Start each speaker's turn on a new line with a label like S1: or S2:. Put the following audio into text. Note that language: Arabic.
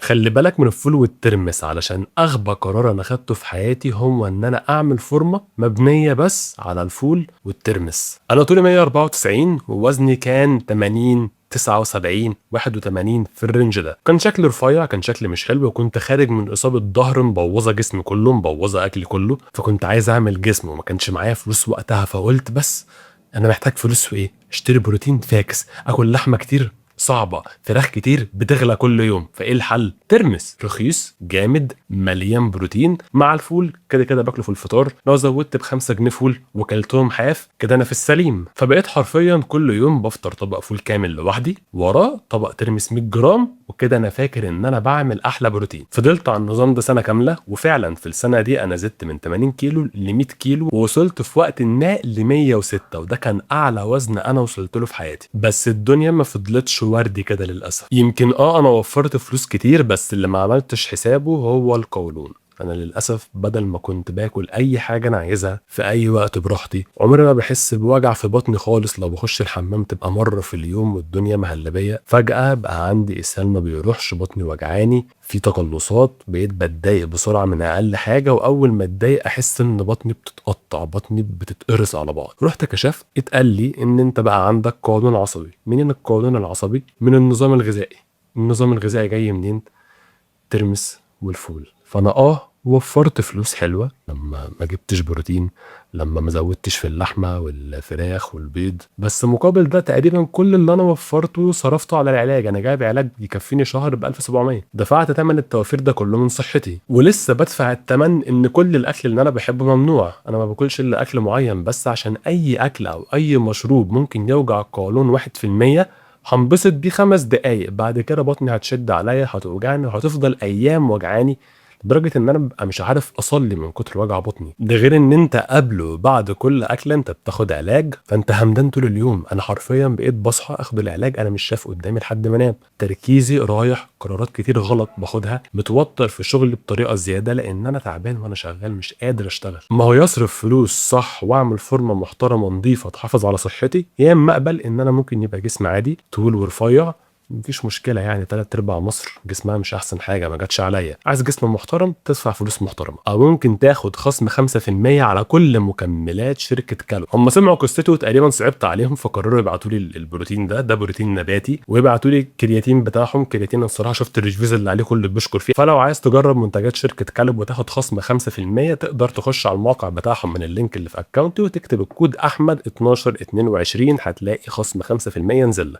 S1: خلّي بالك من الفول والترمس علشان أغبى قرار أنا خدته في حياتي هو إن أنا أعمل فورمة مبنية بس على الفول والترمس. أنا طولي 194 ووزني كان 80، 79، 81 في الرينج ده. كان شكلي رفيع، كان شكلي مش حلو، وكنت خارج من إصابة ضهر مبوظة جسمي كله، مبوظة أكلي كله، فكنت عايز أعمل جسم وما كانش معايا فلوس وقتها، فقُلت بس أنا محتاج فلوس في إيه؟ اشتري بروتين فاكس، آكل لحمة كتير صعبة، فراخ كتير بتغلى كل يوم، فإيه الحل؟ ترمس رخيص جامد مليان بروتين مع الفول، كده باكله في الفطار، لو زودت ب5 جنيه فول وكلتهم حاف كده أنا في السليم. فبقيت حرفيا كل يوم بفطر طبق فول كامل لوحدي، وراه طبق ترمس 100 جرام، وكده أنا فاكر إن أنا بعمل أحلى بروتين. فضلت على النظام ده سنة كاملة، وفعلا في السنة دي أنا زدت من 80 كيلو ل 100 كيلو، ووصلت في وقت ما ل 106، وده كان أعلى وزن أنا وصلت له في حياتي. بس الدنيا ما فضلتش وردي كده للأسف. يمكن أنا وفرت فلوس كتير، بس اللي ما عملتش حسابه هو القولون. أنا للأسف بدل ما كنت باكل أي حاجة أنا عايزها في أي وقت براحتي، عمري ما بحس بوجع في بطني خالص. لو بخش الحمام تبقى مرة في اليوم والدنيا مهلبية، فجأة بقى عندي إسهال ما بيروحش، بطني وجعاني، في تقلصات، بقيت بتضايق بسرعة من أقل حاجة، وأول ما اتضايق أحس إن بطني بتتقطع، بطني بتتقرص على بعض. رحت كشفت، اتقال لي إن أنت بقى عندك قولون عصبي. منين القولون العصبي؟ من النظام الغذائي. النظام الغذائي جاي منين؟ ترمس والفول. فانا وفرت فلوس حلوه لما ما جبتش بروتين، لما ما زودتش في اللحمه والفراخ والبيض، بس مقابل ده تقريبا كل اللي انا وفرته صرفته على العلاج. انا جايب علاج يكفيني شهر ب 1700، دفعت ثمن التوفير ده كله من صحتي، ولسه بدفع الثمن ان كل الاكل اللي انا بحبه ممنوع. انا ما باكلش الا اكل معين، بس عشان اي اكل او اي مشروب ممكن يوجع القولون 1%، هنبسط بيه 5 دقايق، بعد كده بطني هتشد عليا، هتوجعني، وهتفضل ايام وجعاني، لدرجه ان انا ببقى مش عارف اصلي من كتر وجع بطني. ده غير ان انت قبل وبعد كل اكله انت بتاخد علاج، فانت همدان طول اليوم. انا حرفيا بقيت بصحى اخد العلاج انا مش شايف قدامي لحد ما انام، تركيزي رايح، قرارات كتير غلط باخدها، متوتر في شغلي بطريقه زياده لان انا تعبان وانا شغال مش قادر اشتغل. ما هو يصرف فلوس صح واعمل فورمه محترمه نظيفه تحافظ على صحتي، يا اما اقبل ان انا ممكن يبقى جسم عادي طول ورفيع، مفيش مشكله. يعني 3/4 مصر جسمها مش احسن حاجه، ما جاتش عليا. عايز جسم محترم تدفع فلوس محترمه، او ممكن تاخد خصم 5% على كل مكملات شركه كالو. هم سمعوا قصتي وتقريبا صعبت عليهم، فقرروا يبعتوا لي البروتين ده بروتين نباتي، ويبعتوا لي الكرياتين بتاعهم. كرياتين الصراحه شفت الريفيوز اللي عليه كله بيشكر فيه. فلو عايز تجرب منتجات شركه كالو وتاخد خصم 5%، تقدر تخش على الموقع بتاعهم من اللينك اللي في اكونتي، وتكتب الكود احمد 1222، هتلاقي خصم 5% ينزل لك.